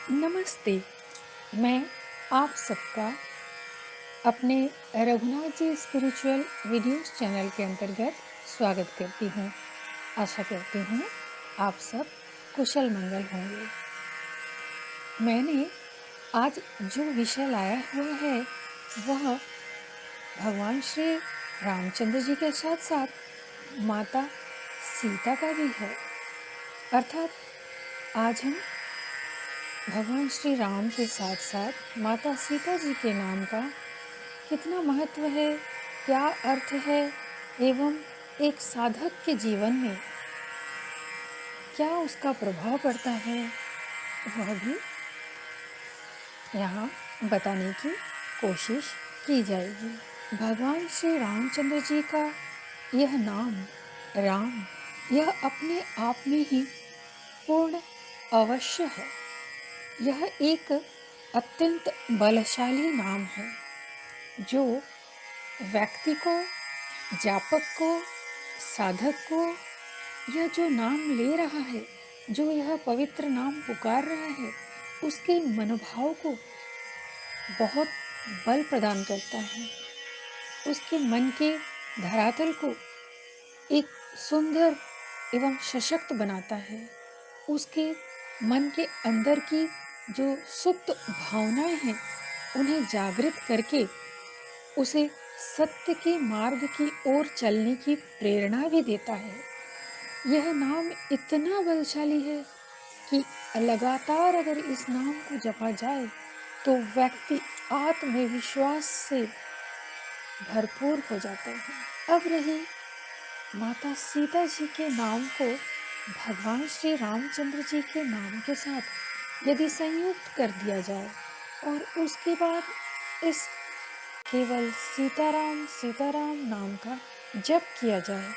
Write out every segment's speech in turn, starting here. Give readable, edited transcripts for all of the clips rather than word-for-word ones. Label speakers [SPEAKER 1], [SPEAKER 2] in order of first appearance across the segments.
[SPEAKER 1] नमस्ते। मैं आप सबका अपने Raghunath ji spiritual videos channel के अंतर्गत स्वागत करती हूँ। आशा करती हूँ आप सब कुशल मंगल होंगे। मैंने आज जो विषय लाया हुआ है वह भगवान श्री रामचंद्र जी के साथ साथ माता सीता का भी है। अर्थात आज हम भगवान श्री राम के साथ साथ माता सीता जी के नाम का कितना महत्व है, क्या अर्थ है एवं एक साधक के जीवन में क्या उसका प्रभाव पड़ता है, वह भी यहाँ बताने की कोशिश की जाएगी। भगवान श्री रामचंद्र जी का यह नाम राम, यह अपने आप में ही पूर्ण अवश्य है। यह एक अत्यंत बलशाली नाम है जो व्यक्ति को, जापक को, साधक को यह जो नाम ले रहा है, जो यह पवित्र नाम पुकार रहा है, उसके मनोभाव को बहुत बल प्रदान करता है। उसके मन के धरातल को एक सुंदर एवं सशक्त बनाता है। उसके मन के अंदर की जो सुप्त भावनाएं हैं, उन्हें जागृत करके उसे सत्य के मार्ग की ओर चलने की प्रेरणा भी देता है। यह नाम इतना बलशाली है कि लगातार अगर इस नाम को जपा जाए तो व्यक्ति आत्मविश्वास से भरपूर हो जाता है। अब रही माता सीता जी के नाम को भगवान श्री रामचंद्र जी के नाम के साथ यदि संयुक्त कर दिया जाए और उसके बाद इस केवल सीताराम सीताराम नाम का जप किया जाए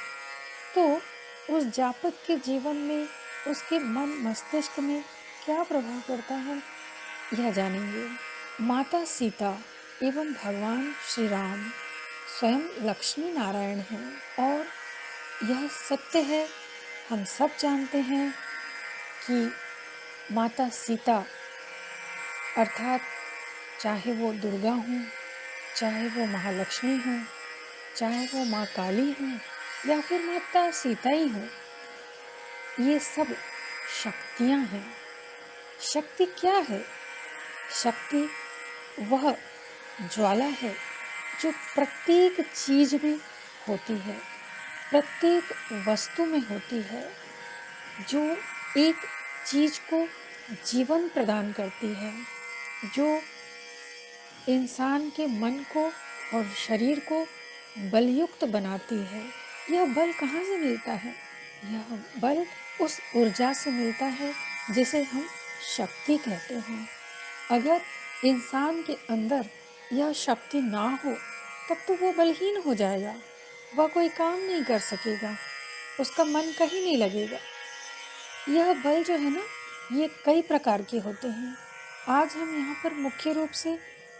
[SPEAKER 1] तो उस जापक के जीवन में, उसके मन मस्तिष्क में क्या प्रभाव पड़ता है, यह जानेंगे। माता सीता एवं भगवान श्री राम स्वयं लक्ष्मी नारायण हैं और यह सत्य है, हम सब जानते हैं कि माता सीता अर्थात चाहे वो दुर्गा हों, चाहे वो महालक्ष्मी हों, चाहे वो माँ काली हों या फिर माता सीता ही हों, ये सब शक्तियाँ हैं। शक्ति क्या है? शक्ति वह ज्वाला है जो प्रत्येक चीज में होती है, प्रत्येक वस्तु में होती है, जो एक चीज को जीवन प्रदान करती है, जो इंसान के मन को और शरीर को बलयुक्त बनाती है। यह बल कहाँ से मिलता है? यह बल उस ऊर्जा से मिलता है जिसे हम शक्ति कहते हैं। अगर इंसान के अंदर यह शक्ति ना हो तब तो वो बलहीन हो जाएगा, वह कोई काम नहीं कर सकेगा, उसका मन कहीं नहीं लगेगा। यह बल जो है ना, ये कई प्रकार के होते हैं। आज हम यहाँ पर मुख्य रूप से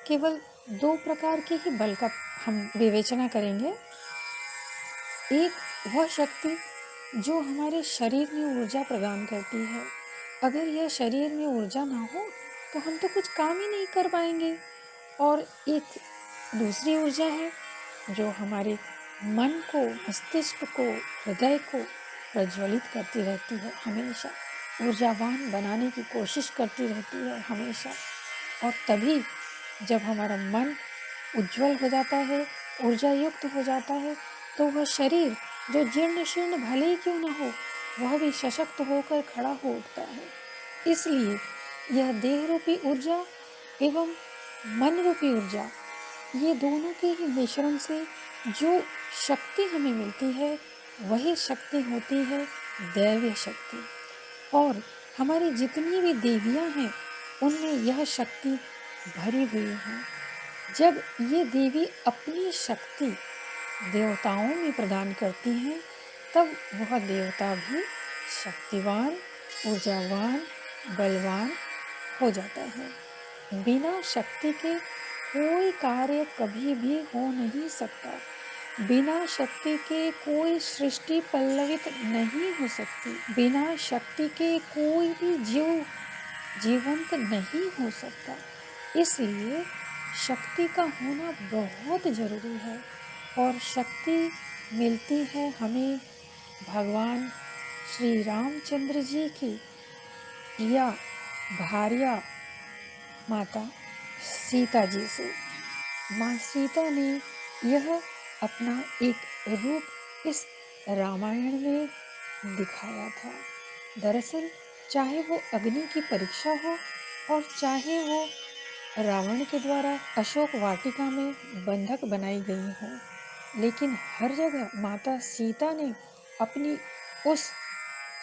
[SPEAKER 1] केवल दो प्रकार के ही बल का हम विवेचना करेंगे। एक वह शक्ति जो हमारे शरीर में ऊर्जा प्रदान करती है। अगर यह शरीर में ऊर्जा ना हो तो हम तो कुछ काम ही नहीं कर पाएंगे। और एक दूसरी ऊर्जा है जो हमारे मन को, मस्तिष्क को, हृदय को प्रज्वलित करती रहती है, हमेशा ऊर्जावान बनाने की कोशिश करती रहती है हमेशा। और तभी जब हमारा मन उज्जवल हो जाता है, ऊर्जा युक्त हो जाता है, तो वह शरीर जो जीर्ण शीर्ण भले ही क्यों ना हो, वह भी सशक्त होकर खड़ा हो उठता है। इसलिए यह देह रूपी ऊर्जा एवं मन रूपी ऊर्जा, ये दोनों के ही मिश्रण से जो शक्ति हमें मिलती है, वही शक्ति होती है दैवीय शक्ति। और हमारी जितनी भी देवियां हैं, उनमें यह शक्ति भरी हुई है। जब ये देवी अपनी शक्ति देवताओं में प्रदान करती हैं, तब वह देवता भी शक्तिवान, ऊर्जावान, बलवान हो जाता है। बिना शक्ति के कोई कार्य कभी भी हो नहीं सकता। बिना शक्ति के कोई सृष्टि पल्लवित नहीं हो सकती। बिना शक्ति के कोई भी जीव जीवंत नहीं हो सकता। इसलिए शक्ति का होना बहुत ज़रूरी है, और शक्ति मिलती है हमें भगवान श्री रामचंद्र जी की या भार्या माता सीता जी से। माँ सीता ने यह अपना एक रूप इस रामायण में दिखाया था। दरअसल चाहे वो अग्नि की परीक्षा हो, और चाहे वो रावण के द्वारा अशोक वाटिका में बंधक बनाई गई हो, लेकिन हर जगह माता सीता ने अपनी उस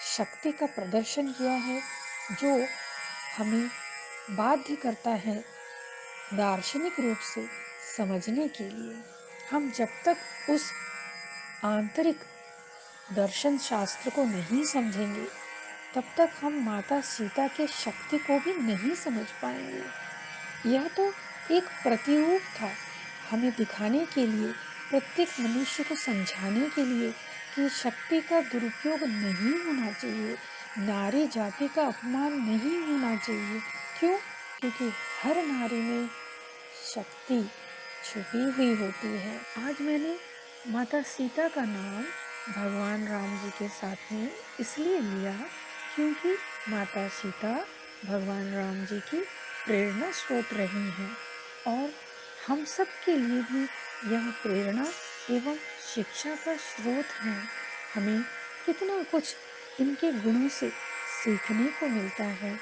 [SPEAKER 1] शक्ति का प्रदर्शन किया है, जो हमें बाध्य करता है दार्शनिक रूप से समझने के लिए। हम जब तक उस आंतरिक दर्शन शास्त्र को नहीं समझेंगे, तब तक हम माता सीता के शक्ति को भी नहीं समझ पाएंगे। यह तो एक प्रतिरूप था, हमें दिखाने के लिए, प्रत्येक मनुष्य को समझाने के लिए कि शक्ति का दुरुपयोग नहीं होना चाहिए, नारी जाति का अपमान नहीं होना चाहिए। क्यों? क्योंकि हर नारी में शक्ति छुपी हुई होती है। आज मैंने माता सीता का नाम भगवान राम जी के साथ में इसलिए लिया, क्योंकि माता सीता भगवान राम जी की प्रेरणा स्रोत रही हैं, और हम सब के लिए भी यह प्रेरणा एवं शिक्षा का स्रोत हैं। हमें कितना कुछ इनके गुणों से सीखने को मिलता है।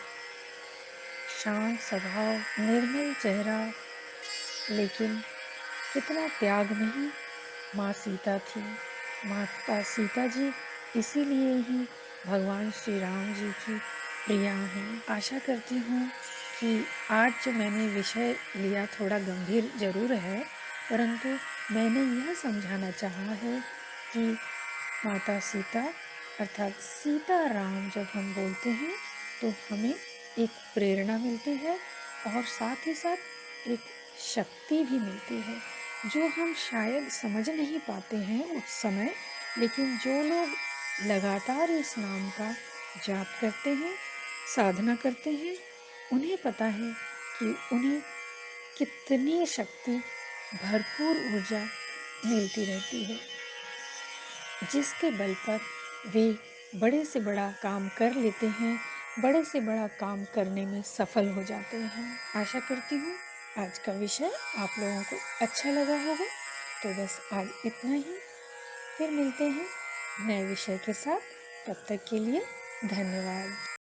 [SPEAKER 1] शांत स्वभाव, निर्मल चेहरा, लेकिन कितना त्यागमयी माँ सीता थी। माता सीता जी इसीलिए ही भगवान श्री राम जी की प्रिया हैं। आशा करती हूँ कि आज जो मैंने विषय लिया थोड़ा गंभीर जरूर है, परंतु मैंने यह समझाना चाहा है कि माता सीता अर्थात सीता राम जब हम बोलते हैं, तो हमें एक प्रेरणा मिलती है, और साथ ही साथ एक शक्ति भी मिलती है, जो हम शायद समझ नहीं पाते हैं उस समय। लेकिन जो लोग लगातार इस नाम का जाप करते हैं, साधना करते हैं, उन्हें पता है कि उन्हें कितनी शक्ति, भरपूर ऊर्जा मिलती रहती है, जिसके बल पर वे बड़े से बड़ा काम कर लेते हैं, बड़े से बड़ा काम करने में सफल हो जाते हैं। आशा करती हूँ आज का विषय आप लोगों को अच्छा लगा होगा। तो बस आज इतना ही, फिर मिलते हैं नए विषय के साथ। तब तक के लिए धन्यवाद।